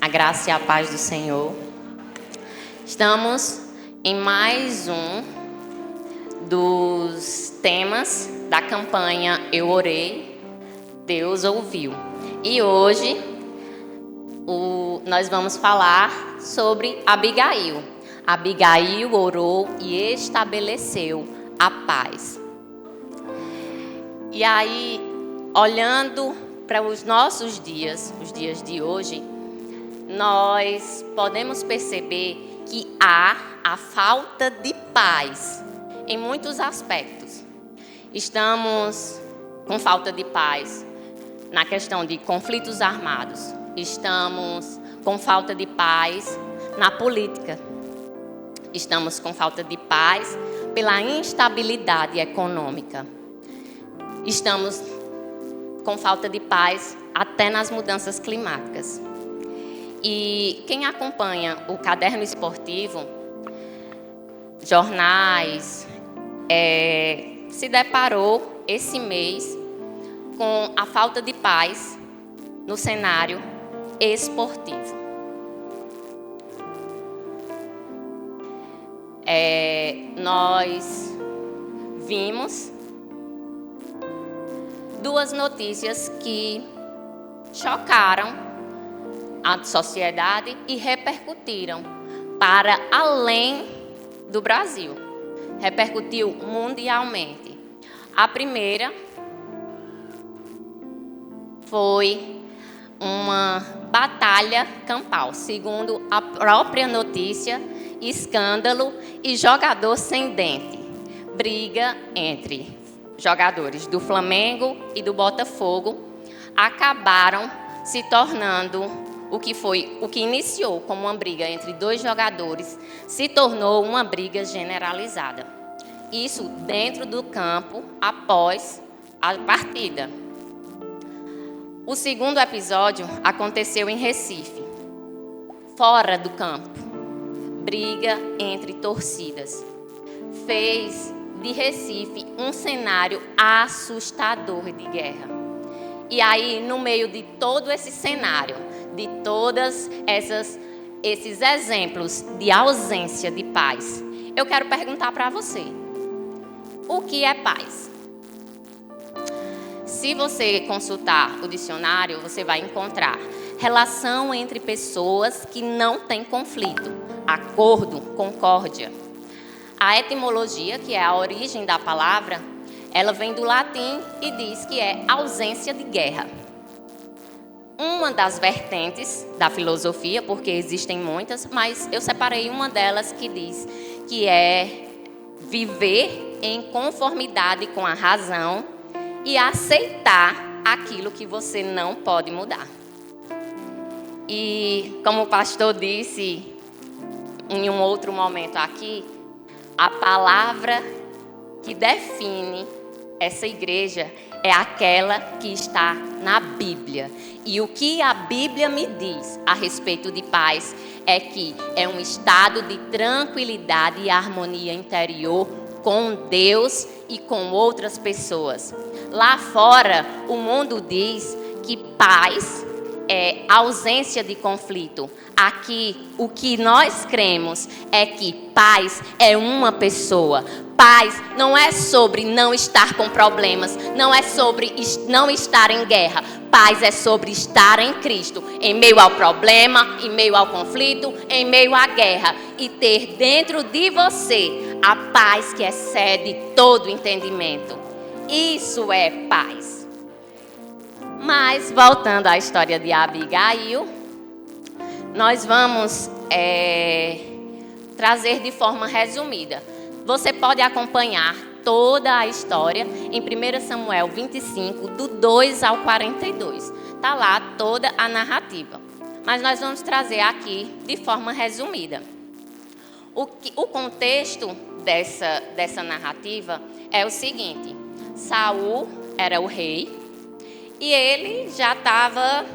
A graça e a paz do Senhor. Estamos em mais um dos temas da campanha Eu Orei, Deus Ouviu. E hoje nós vamos falar sobre Abigail. Abigail orou e estabeleceu a paz. E aí, olhando para os nossos dias, os dias de hoje, nós podemos perceber que há a falta de paz em muitos aspectos. Estamos com falta de paz na questão de conflitos armados. Estamos com falta de paz na política. Estamos com falta de paz pela instabilidade econômica. Estamos com falta de paz até nas mudanças climáticas. E quem acompanha o caderno esportivo, jornais, se deparou esse mês com a falta de paz no cenário esportivo. Nós vimos duas notícias que chocaram a sociedade e repercutiram para além do Brasil. Repercutiu mundialmente. A primeira foi uma batalha campal, segundo a própria notícia, escândalo e jogador sem dente. Briga entre jogadores do Flamengo e do Botafogo acabaram se tornando o que iniciou como uma briga entre dois jogadores, se tornou uma briga generalizada. Isso dentro do campo, após a partida. O segundo episódio aconteceu em Recife, fora do campo. Briga entre torcidas. Fez de Recife um cenário assustador de guerra. E aí, no meio de todo esse cenário, de todas esses exemplos de ausência de paz, eu quero perguntar para você: o que é paz? Se você consultar o dicionário, você vai encontrar relação entre pessoas que não têm conflito, acordo, concórdia. A etimologia, que é a origem da palavra, ela vem do latim e diz que é ausência de guerra. Uma das vertentes da filosofia, porque existem muitas, mas eu separei uma delas que diz que é viver em conformidade com a razão e aceitar aquilo que você não pode mudar. E como o pastor disse em um outro momento aqui, a palavra que define essa igreja é aquela que está na Bíblia. E o que a Bíblia me diz a respeito de paz é que é um estado de tranquilidade e harmonia interior com Deus e com outras pessoas. Lá fora, o mundo diz que paz é ausência de conflito. Aqui, o que nós cremos é que paz é uma pessoa. Paz não é sobre não estar com problemas, não é sobre não estar em guerra. Paz é sobre estar em Cristo, em meio ao problema, em meio ao conflito, em meio à guerra. E ter dentro de você a paz que excede todo entendimento. Isso é paz. Mas, voltando à história de Abigail, nós vamos trazer de forma resumida. Você pode acompanhar toda a história em 1 Samuel 25, do 2 ao 42. Está lá toda a narrativa. Mas nós vamos trazer aqui de forma resumida. O contexto dessa narrativa é o seguinte: Saul era o rei e ele já estava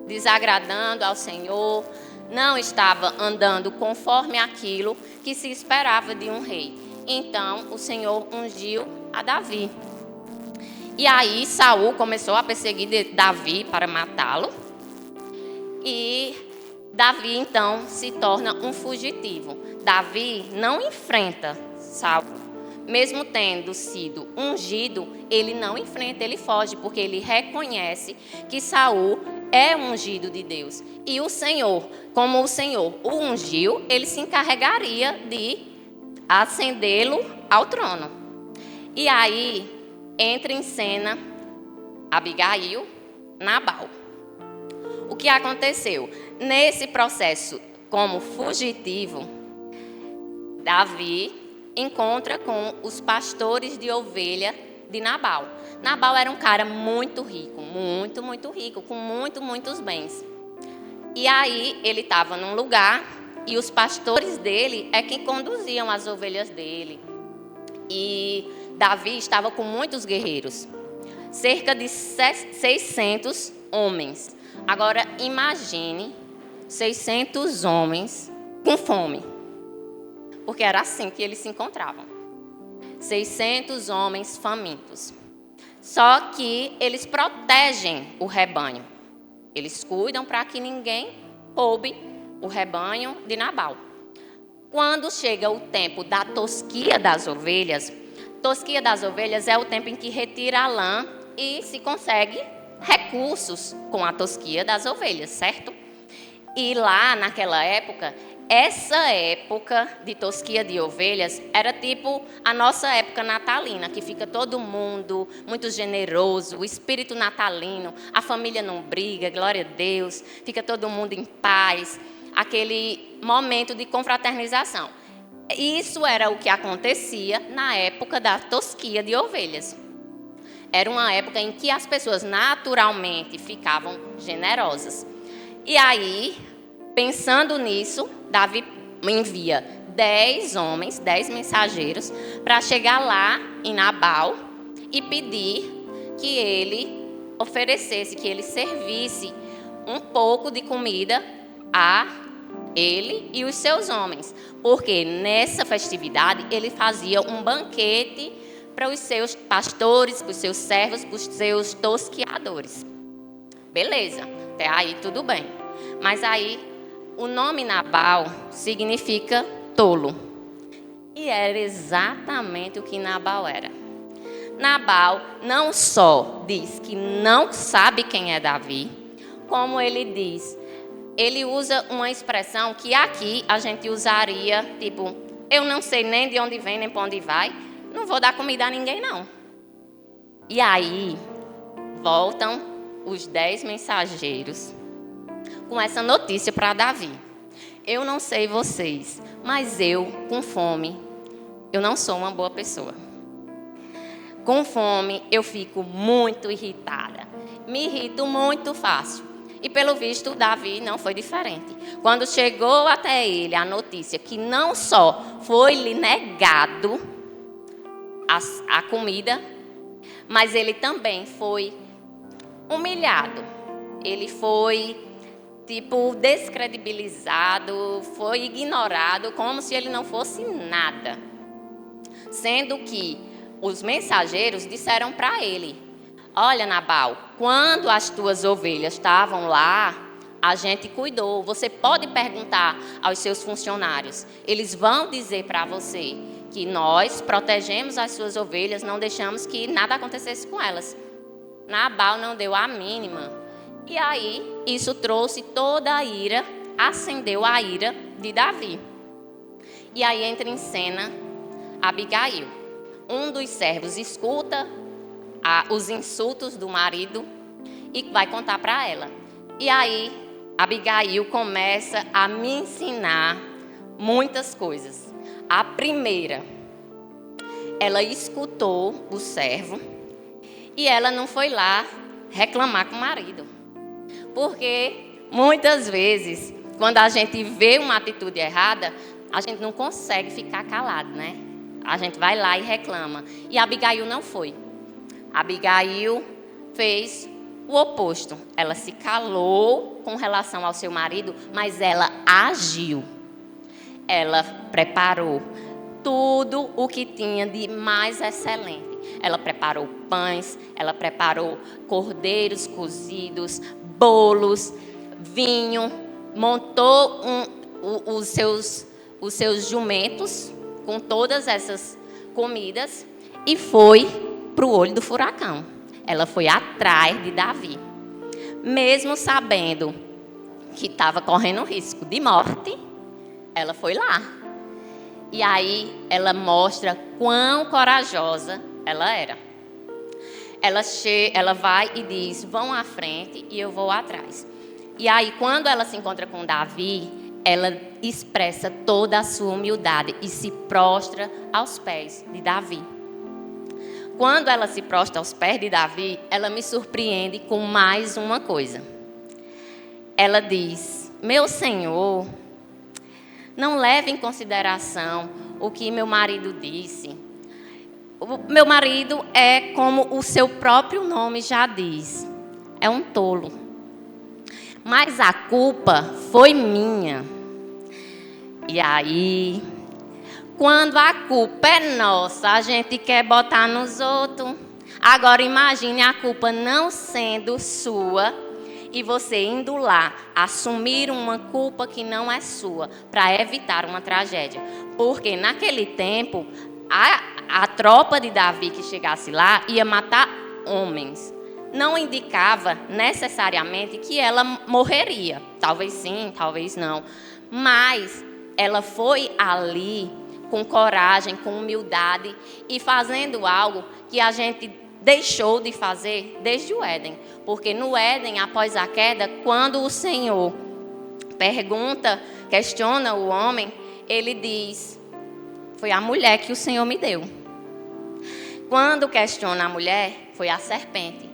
desagradando ao Senhor, não estava andando conforme aquilo que se esperava de um rei. Então, o Senhor ungiu a Davi. E aí, Saul começou a perseguir Davi para matá-lo. E Davi, então, se torna um fugitivo. Davi não enfrenta Saul. Mesmo tendo sido ungido, ele não enfrenta, ele foge, porque ele reconhece que Saul é ungido de Deus. E o Senhor, como o Senhor o ungiu, ele se encarregaria de ascendê-lo ao trono. E aí entra em cena Abigail, Nabal. O que aconteceu? Nesse processo, como fugitivo, Davi encontra com os pastores de ovelha de Nabal. Nabal era um cara muito rico, muito rico, com muitos bens. E aí ele estava num lugar e os pastores dele é quem conduziam as ovelhas dele. E Davi estava com muitos guerreiros, cerca de 600 homens. Agora imagine 600 homens com fome, porque era assim que eles se encontravam. 600 homens famintos. Só que eles protegem o rebanho. Eles cuidam para que ninguém roube o rebanho de Nabal. Quando chega o tempo da tosquia das ovelhas é o tempo em que retira a lã e se consegue recursos com a tosquia das ovelhas, certo? E lá naquela época, essa época de tosquia de ovelhas era tipo a nossa época natalina, que fica todo mundo muito generoso, o espírito natalino, a família não briga, glória a Deus, fica todo mundo em paz, aquele momento de confraternização. Isso era o que acontecia na época da tosquia de ovelhas. Era uma época em que as pessoas naturalmente ficavam generosas. E aí, pensando nisso, Davi envia 10 homens, 10 mensageiros, para chegar lá em Nabal e pedir que ele oferecesse, que ele servisse um pouco de comida a ele e os seus homens. Porque nessa festividade ele fazia um banquete para os seus pastores, para os seus servos, para os seus tosqueadores. Beleza, até aí tudo bem. Mas aí o nome Nabal significa tolo. E era exatamente o que Nabal era. Nabal não só diz que não sabe quem é Davi, como ele usa uma expressão que aqui a gente usaria, tipo, eu não sei nem de onde vem, nem para onde vai, não vou dar comida a ninguém, não. E aí, voltam os 10 mensageiros com essa notícia para Davi. Eu não sei vocês, mas eu, com fome, eu não sou uma boa pessoa. Com fome, eu fico muito irritada. Me irrito muito fácil. E pelo visto, Davi não foi diferente. Quando chegou até ele a notícia que não só foi-lhe negado a comida, mas ele também foi humilhado. Ele foi, descredibilizado, foi ignorado, como se ele não fosse nada. Sendo que os mensageiros disseram para ele: olha, Nabal, quando as tuas ovelhas estavam lá, a gente cuidou. Você pode perguntar aos seus funcionários. Eles vão dizer para você que nós protegemos as suas ovelhas, não deixamos que nada acontecesse com elas. Nabal não deu a mínima. E aí, isso trouxe toda a ira, acendeu a ira de Davi. E aí entra em cena Abigail. Um dos servos escuta os insultos do marido e vai contar para ela. E aí, Abigail começa a me ensinar muitas coisas. A primeira, ela escutou o servo e ela não foi lá reclamar com o marido. Porque muitas vezes, quando a gente vê uma atitude errada, a gente não consegue ficar calado, né? A gente vai lá e reclama. E Abigail não foi. Abigail fez o oposto. Ela se calou com relação ao seu marido, mas ela agiu. Ela preparou tudo o que tinha de mais excelente. Ela preparou pães, ela preparou cordeiros cozidos, bolos, vinho, montou os seus jumentos com todas essas comidas e foi para o olho do furacão. Ela foi atrás de Davi, mesmo sabendo que estava correndo risco de morte. Ela foi lá. E aí ela mostra quão corajosa ela era. Ela vai e diz: vão à frente e eu vou atrás. E aí, quando ela se encontra com Davi, ela expressa toda a sua humildade e se prostra aos pés de Davi. Quando ela se prostra aos pés de Davi, ela me surpreende com mais uma coisa. Ela diz: meu Senhor, não leve em consideração o que meu marido disse. O meu marido é como o seu próprio nome já diz, é um tolo. Mas a culpa foi minha. E aí, quando a culpa é nossa, a gente quer botar nos outros. Agora imagine a culpa não sendo sua e você indo lá assumir uma culpa que não é sua para evitar uma tragédia. Porque naquele tempo, a tropa de Davi que chegasse lá ia matar homens. Não indicava necessariamente que ela morreria. Talvez sim, talvez não. Mas ela foi ali com coragem, com humildade e fazendo algo que a gente deixou de fazer desde o Éden. Porque no Éden, após a queda, quando o Senhor questiona o homem, ele diz: foi a mulher que o Senhor me deu. Quando questiona a mulher, foi a serpente.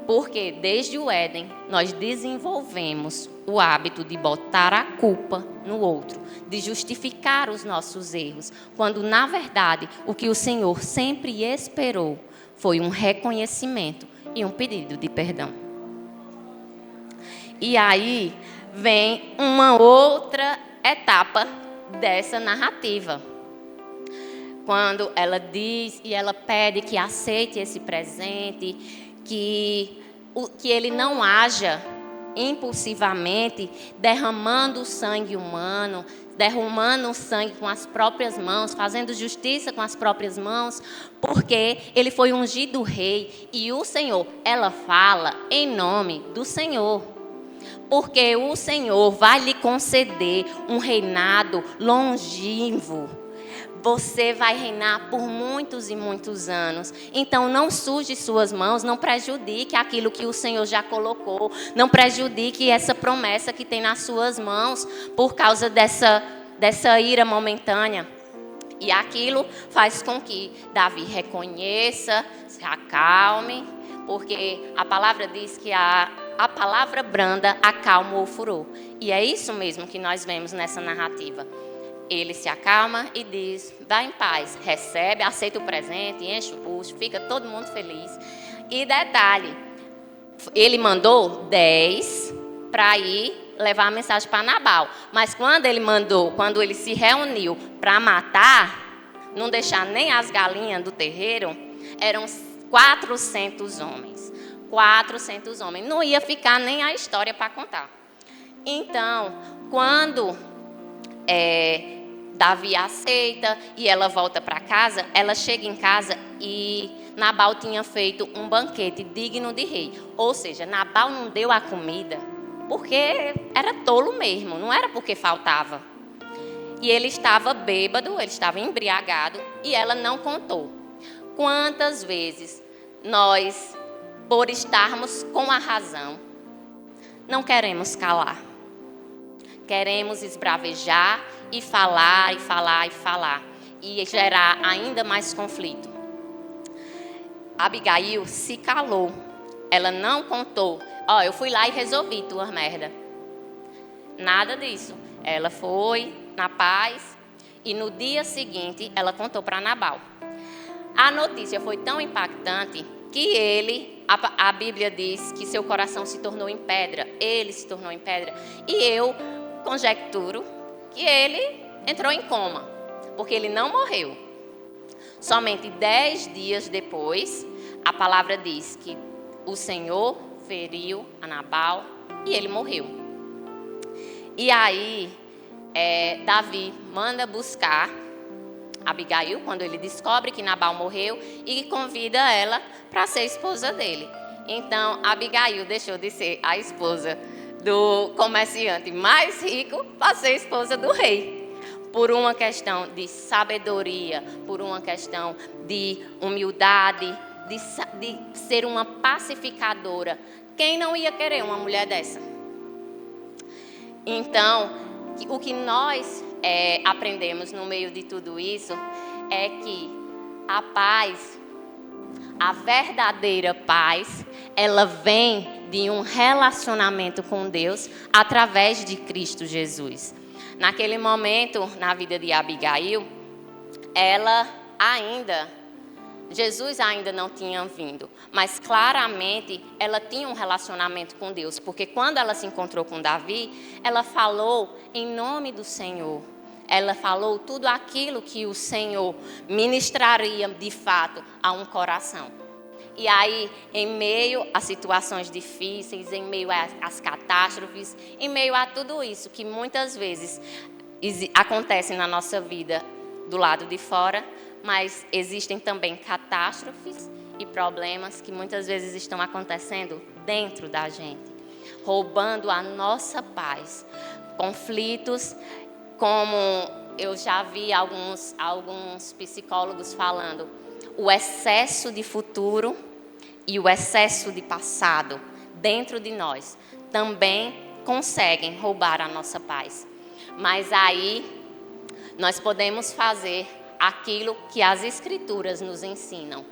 Porque desde o Éden, nós desenvolvemos o hábito de botar a culpa no outro, de justificar os nossos erros, quando, na verdade, o que o Senhor sempre esperou foi um reconhecimento e um pedido de perdão. E aí vem uma outra etapa dessa narrativa. Quando ela diz e ela pede que aceite esse presente, que ele não haja impulsivamente, derramando o sangue humano, derramando o sangue com as próprias mãos, fazendo justiça com as próprias mãos, porque ele foi ungido rei e o Senhor, ela fala em nome do Senhor. Porque o Senhor vai lhe conceder um reinado longevo. Você vai reinar por muitos e muitos anos. Então não suje suas mãos, não prejudique aquilo que o Senhor já colocou. Não prejudique essa promessa que tem nas suas mãos por causa dessa ira momentânea. E aquilo faz com que Davi reconheça, se acalme, porque a palavra diz que a palavra branda acalma o furor. E é isso mesmo que nós vemos nessa narrativa. Ele se acalma e diz: vá em paz, recebe, aceita o presente, enche o bucho, fica todo mundo feliz. E detalhe, ele mandou 10 para ir levar a mensagem para Nabal. Mas quando ele se reuniu para matar, não deixar nem as galinhas do terreiro, eram 400 homens. 400 homens. Não ia ficar nem a história para contar. Então, quando Davi aceita e ela volta para casa, ela chega em casa e Nabal tinha feito um banquete digno de rei. Ou seja, Nabal não deu a comida porque era tolo mesmo, não era porque faltava. E ele estava bêbado, ele estava embriagado e ela não contou. Quantas vezes nós, por estarmos com a razão, não queremos calar. Queremos esbravejar e falar, e falar, e falar. E gerar ainda mais conflito. Abigail se calou. Ela não contou. Eu fui lá e resolvi tua merda. Nada disso. Ela foi na paz. E no dia seguinte, ela contou para Nabal. A notícia foi tão impactante que a Bíblia diz que seu coração se tornou em pedra. Ele se tornou em pedra. E eu conjecturo que ele entrou em coma, porque ele não morreu. Somente 10 dias depois, a palavra diz que o Senhor feriu a Nabal e ele morreu. E aí, Davi manda buscar Abigail, quando ele descobre que Nabal morreu, e convida ela para ser esposa dele. Então, Abigail deixou de ser a esposa do comerciante mais rico para ser esposa do rei. Por uma questão de sabedoria, por uma questão de humildade, de ser uma pacificadora. Quem não ia querer uma mulher dessa? Então, o que nós aprendemos no meio de tudo isso é que a paz, a verdadeira paz, ela vem de um relacionamento com Deus através de Cristo Jesus. Naquele momento, na vida de Abigail, Jesus ainda não tinha vindo, mas claramente ela tinha um relacionamento com Deus, porque quando ela se encontrou com Davi, ela falou em nome do Senhor. Ela falou tudo aquilo que o Senhor ministraria de fato a um coração. E aí, em meio a situações difíceis, em meio às catástrofes, em meio a tudo isso que muitas vezes acontece na nossa vida do lado de fora, mas existem também catástrofes e problemas que muitas vezes estão acontecendo dentro da gente, roubando a nossa paz. Conflitos, como eu já vi alguns psicólogos falando, o excesso de futuro e o excesso de passado dentro de nós também conseguem roubar a nossa paz. Mas aí nós podemos fazer aquilo que as Escrituras nos ensinam.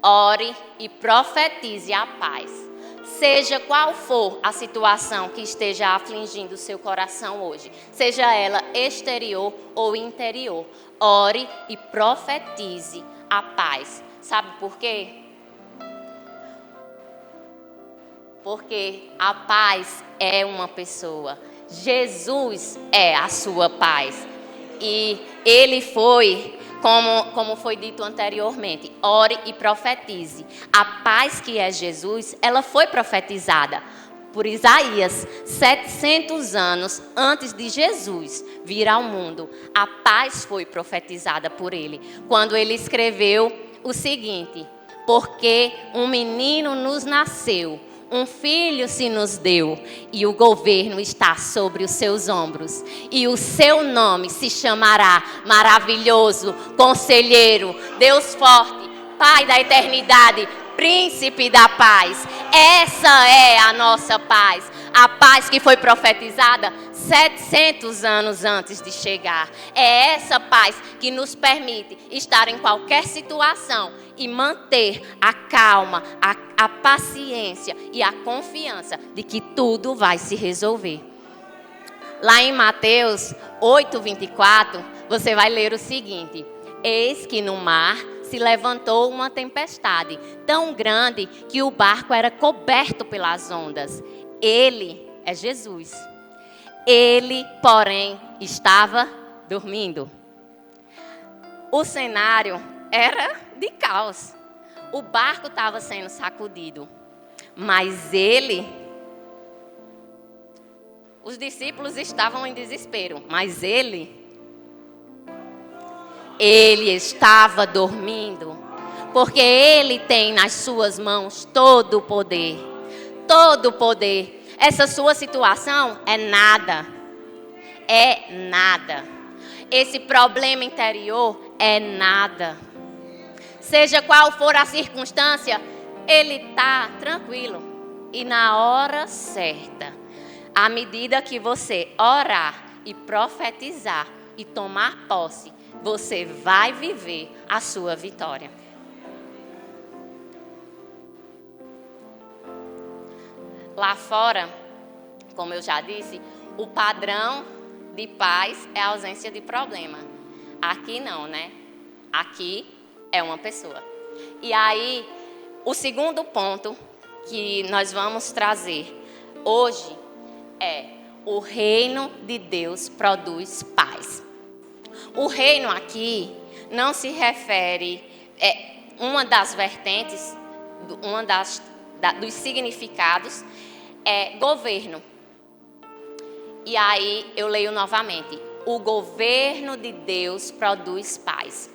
Ore e profetize a paz. Seja qual for a situação que esteja afligindo o seu coração hoje, seja ela exterior ou interior, ore e profetize a paz. Sabe por quê? Porque a paz é uma pessoa. Jesus é a sua paz. E ele foi, como foi dito anteriormente, ore e profetize. A paz que é Jesus, ela foi profetizada por Isaías 700 anos antes de Jesus vir ao mundo. A paz foi profetizada por ele, quando ele escreveu o seguinte: porque um menino nos nasceu, um filho se nos deu, e o governo está sobre os seus ombros. E o seu nome se chamará Maravilhoso, Conselheiro, Deus Forte, Pai da Eternidade, Príncipe da Paz. Essa é a nossa paz. A paz que foi profetizada 700 anos antes de chegar. É essa paz que nos permite estar em qualquer situação e manter a calma, a paciência e a confiança de que tudo vai se resolver. Lá em Mateus 8:24, você vai ler o seguinte: eis que no mar se levantou uma tempestade tão grande que o barco era coberto pelas ondas. Ele é Jesus. Ele, porém, estava dormindo. O cenário era de caos. O barco estava sendo sacudido. Mas os discípulos estavam em desespero. Mas ele estava dormindo. Porque ele tem nas suas mãos todo o poder. Todo o poder. Essa sua situação é nada. É nada. Esse problema interior é nada. Seja qual for a circunstância, ele está tranquilo. E na hora certa, à medida que você orar e profetizar e tomar posse, você vai viver a sua vitória. Lá fora, como eu já disse, o padrão de paz é a ausência de problema. Aqui não, né? Aqui é uma pessoa. E aí, o segundo ponto que nós vamos trazer hoje é: o reino de Deus produz paz. O reino aqui não se refere, uma das vertentes, dos significados é governo. E aí eu leio novamente. O governo de Deus produz paz.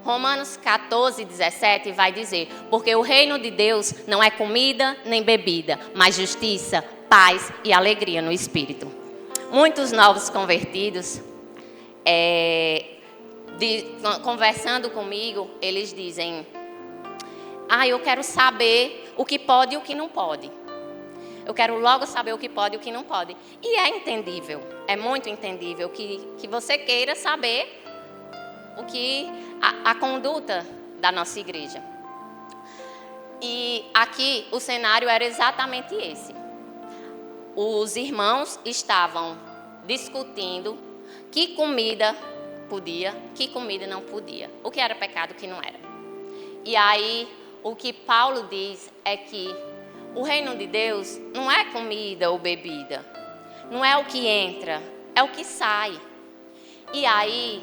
Romanos 14, 17 vai dizer: porque o reino de Deus não é comida nem bebida, mas justiça, paz e alegria no Espírito. Muitos novos convertidos, conversando comigo, eles dizem: eu quero saber o que pode e o que não pode. Eu quero logo saber o que pode e o que não pode. E é entendível, é muito entendível que você queira saber o que a conduta da nossa igreja. E aqui o cenário era exatamente esse. Os irmãos estavam discutindo que comida podia, que comida não podia. O que era pecado, o que não era. E aí o que Paulo diz é que o reino de Deus não é comida ou bebida. Não é o que entra, é o que sai. E aí,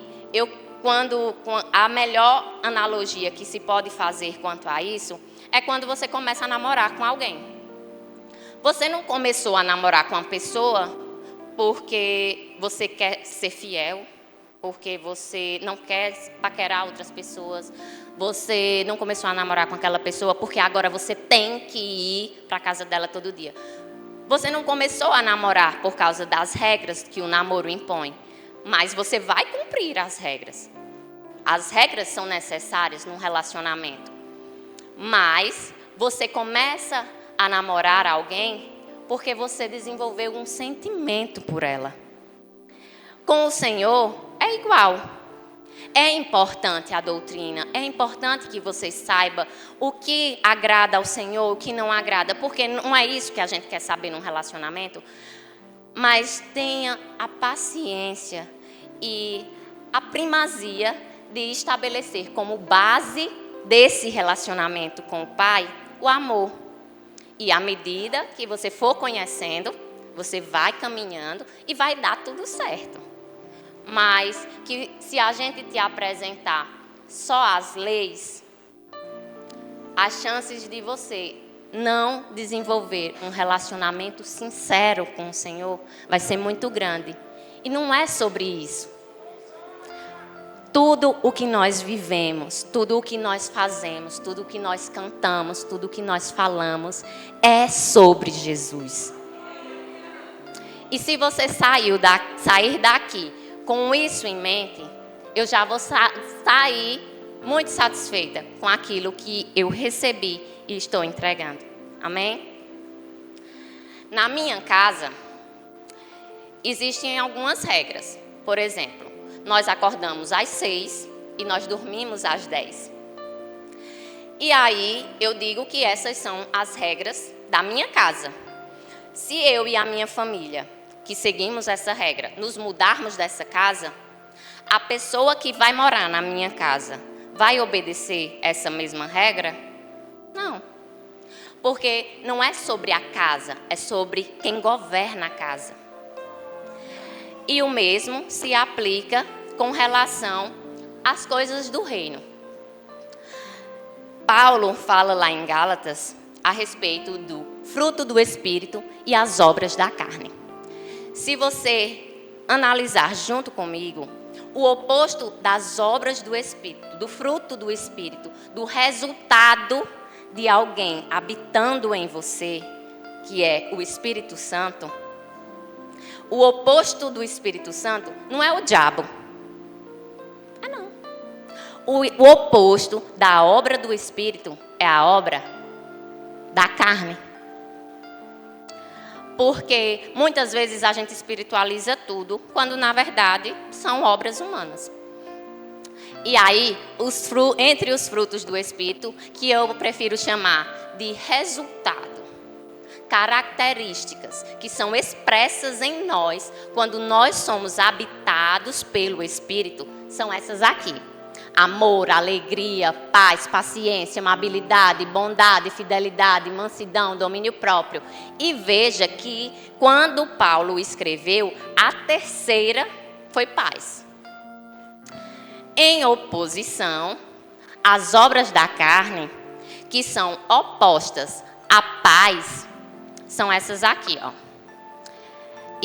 a melhor analogia que se pode fazer quanto a isso é quando você começa a namorar com alguém. Você não começou a namorar com uma pessoa porque você quer ser fiel, porque você não quer paquerar outras pessoas. Você não começou a namorar com aquela pessoa porque agora você tem que ir para a casa dela todo dia. Você não começou a namorar por causa das regras que o namoro impõe, mas você vai cumprir as regras. As regras são necessárias num relacionamento, mas você começa a namorar alguém porque você desenvolveu um sentimento por ela. Com o Senhor é igual. É importante a doutrina, é importante que você saiba o que agrada ao Senhor, o que não agrada, porque não é isso que a gente quer saber num relacionamento, mas tenha a paciência e a primazia de estabelecer como base desse relacionamento com o Pai o amor. E à medida que você for conhecendo, você vai caminhando e vai dar tudo certo. Mas que se a gente te apresentar só as leis, as chances de você não desenvolver um relacionamento sincero com o Senhor vai ser muito grande. E não é sobre isso. Tudo o que nós vivemos, tudo o que nós fazemos, tudo o que nós cantamos, tudo o que nós falamos é sobre Jesus. E se você sair daqui com isso em mente, eu já vou sair muito satisfeita com aquilo que eu recebi e estou entregando. Amém? Na minha casa, existem algumas regras. Por exemplo, nós acordamos às 6 e nós dormimos às 10. E aí eu digo que essas são as regras da minha casa. Se eu e a minha família, que seguimos essa regra, nos mudarmos dessa casa, a pessoa que vai morar na minha casa vai obedecer essa mesma regra? Não. Porque não é sobre a casa, é sobre quem governa a casa. E o mesmo se aplica com relação às coisas do reino. Paulo fala lá em Gálatas a respeito do fruto do Espírito e as obras da carne. Se você analisar junto comigo, o oposto das obras do Espírito, do fruto do Espírito, do resultado de alguém habitando em você, que é o Espírito Santo, o oposto do Espírito Santo não é o diabo. Não. O oposto da obra do Espírito é a obra da carne. Porque muitas vezes a gente espiritualiza tudo, quando na verdade são obras humanas. E aí, entre os frutos do Espírito, que eu prefiro chamar de resultado, características que são expressas em nós, quando nós somos habitados pelo Espírito, são essas aqui. Amor, alegria, paz, paciência, amabilidade, bondade, fidelidade, mansidão, domínio próprio. E veja que quando Paulo escreveu, a terceira foi paz. Em oposição às obras da carne, que são opostas à paz, são essas aqui, ó.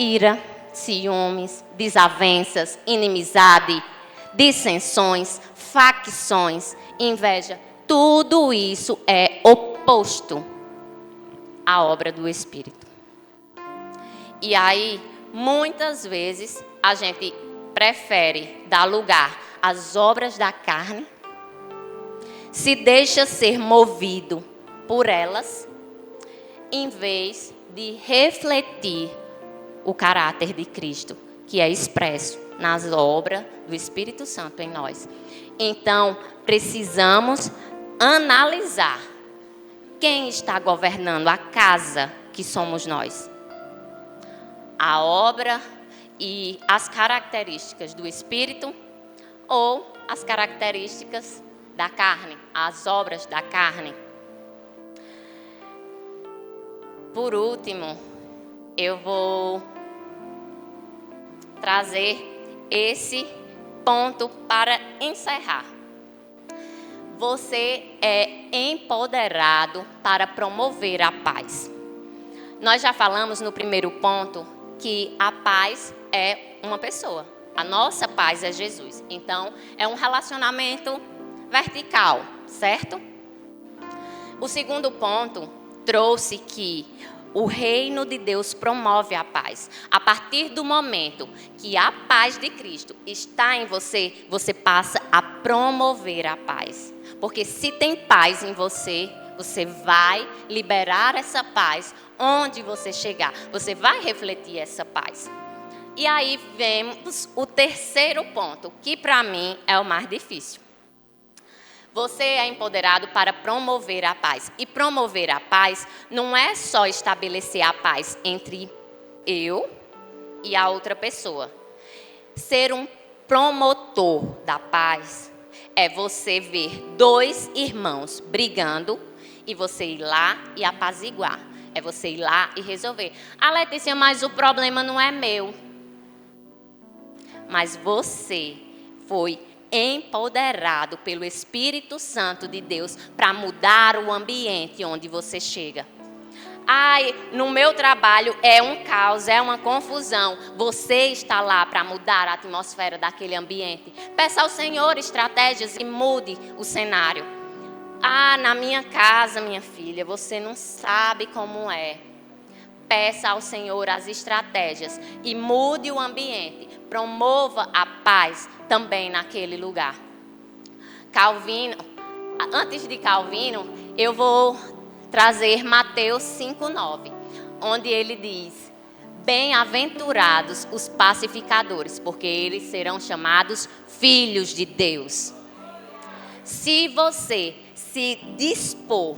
ira, ciúmes, desavenças, inimizade, dissensões, facções, inveja. Tudo isso é oposto à obra do Espírito. E aí, muitas vezes, a gente prefere dar lugar às obras da carne, se deixa ser movido por elas, em vez de refletir o caráter de Cristo, que é expresso nas obras do Espírito Santo em nós. Então, precisamos analisar quem está governando a casa que somos nós. A obra e as características do Espírito ou as características da carne, as obras da carne. Por último, eu vou trazer esse ponto para encerrar. Você é empoderado para promover a paz. Nós já falamos no primeiro ponto que a paz é uma pessoa. A nossa paz é Jesus. Então, é um relacionamento vertical, certo? O segundo ponto trouxe que o reino de Deus promove a paz. A partir do momento que a paz de Cristo está em você, você passa a promover a paz. Porque se tem paz em você, você vai liberar essa paz onde você chegar. Você vai refletir essa paz. E aí vemos o terceiro ponto, que para mim é o mais difícil. Você é empoderado para promover a paz. E promover a paz não é só estabelecer a paz entre eu e a outra pessoa. Ser um promotor da paz é você ver dois irmãos brigando e você ir lá e apaziguar. É você ir lá e resolver. Ah, Letícia, mas o problema não é meu. Mas você foi empoderado pelo Espírito Santo de Deus para mudar o ambiente onde você chega. Ai, no meu trabalho é um caos, é uma confusão. Você está lá para mudar a atmosfera daquele ambiente. Peça ao Senhor estratégias e mude o cenário. Ah, na minha casa, minha filha, você não sabe como é. Peça ao Senhor as estratégias e mude o ambiente. Promova a paz também naquele lugar. Calvino, antes de Calvino, eu vou trazer Mateus 5:9, onde ele diz: bem-aventurados os pacificadores, porque eles serão chamados filhos de Deus. Se você se dispor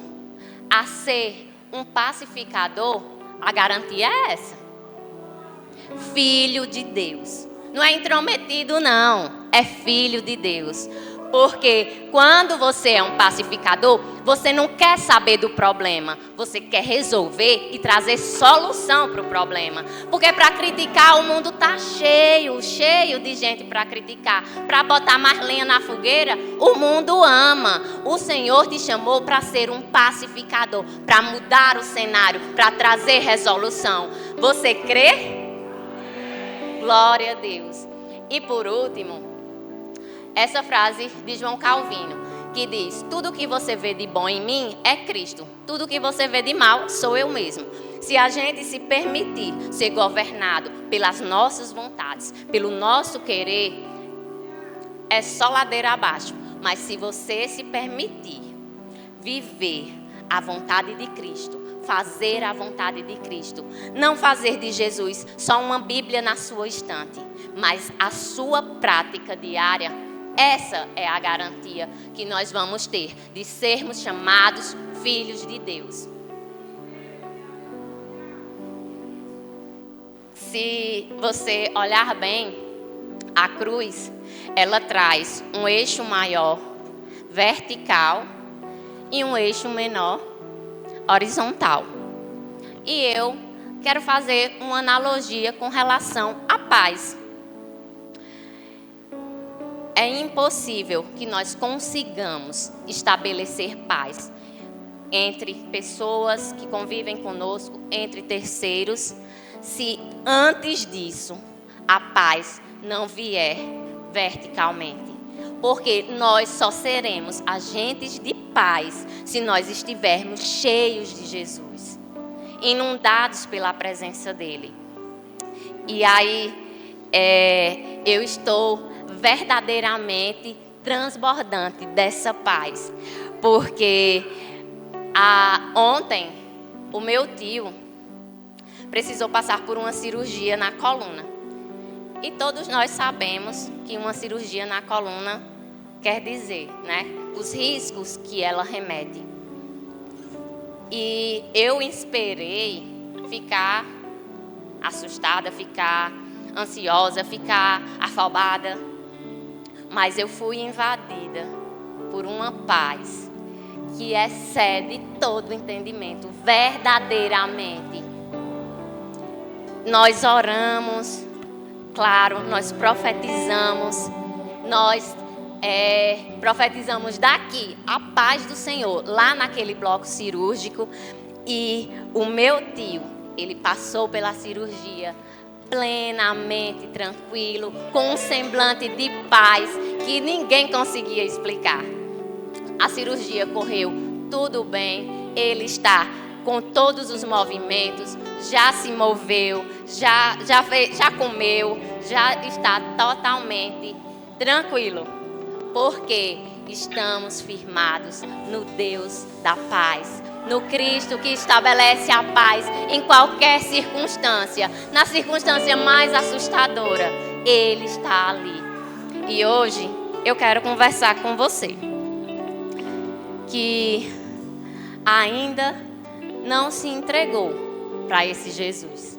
a ser um pacificador, a garantia é essa. Filho de Deus. Não é intrometido, não. É filho de Deus. Porque quando você é um pacificador, você não quer saber do problema. Você quer resolver e trazer solução para o problema. Porque para criticar, o mundo está cheio de gente para criticar. Para botar mais lenha na fogueira, o mundo ama. O Senhor te chamou para ser um pacificador, para mudar o cenário, para trazer resolução. Você crê? Glória a Deus. E por último, essa frase de João Calvino, que diz: tudo que você vê de bom em mim é Cristo. Tudo que você vê de mal sou eu mesmo. Se a gente se permitir ser governado pelas nossas vontades, pelo nosso querer, é só ladeira abaixo. Mas se você se permitir viver a vontade de Cristo, fazer a vontade de Cristo, não fazer de Jesus só uma Bíblia na sua estante, mas a sua prática diária, essa é a garantia que nós vamos ter de sermos chamados filhos de Deus. Se você olhar bem, a cruz, ela traz um eixo maior vertical e um eixo menor horizontal. E eu quero fazer uma analogia com relação à paz. É impossível que nós consigamos estabelecer paz entre pessoas que convivem conosco, entre terceiros, se antes disso a paz não vier verticalmente. Porque nós só seremos agentes de paz se nós estivermos cheios de Jesus, inundados pela presença dele. E aí eu estou verdadeiramente transbordante dessa paz, porque ontem o meu tio precisou passar por uma cirurgia na coluna. E todos nós sabemos que uma cirurgia na coluna quer dizer, né, os riscos que ela remete. E eu esperei ficar assustada, ficar ansiosa, ficar afobada, mas eu fui invadida por uma paz que excede todo entendimento, verdadeiramente. Nós oramos, claro, nós profetizamos, profetizamos daqui a paz do Senhor, lá naquele bloco cirúrgico, e o meu tio, ele passou pela cirurgia plenamente tranquilo, com um semblante de paz que ninguém conseguia explicar. A cirurgia correu tudo bem, ele está com todos os movimentos, já se moveu, já comeu, já está totalmente tranquilo, porque estamos firmados no Deus da paz, no Cristo que estabelece a paz em qualquer circunstância, na circunstância mais assustadora, Ele está ali. E hoje eu quero conversar com você que ainda não se entregou para esse Jesus.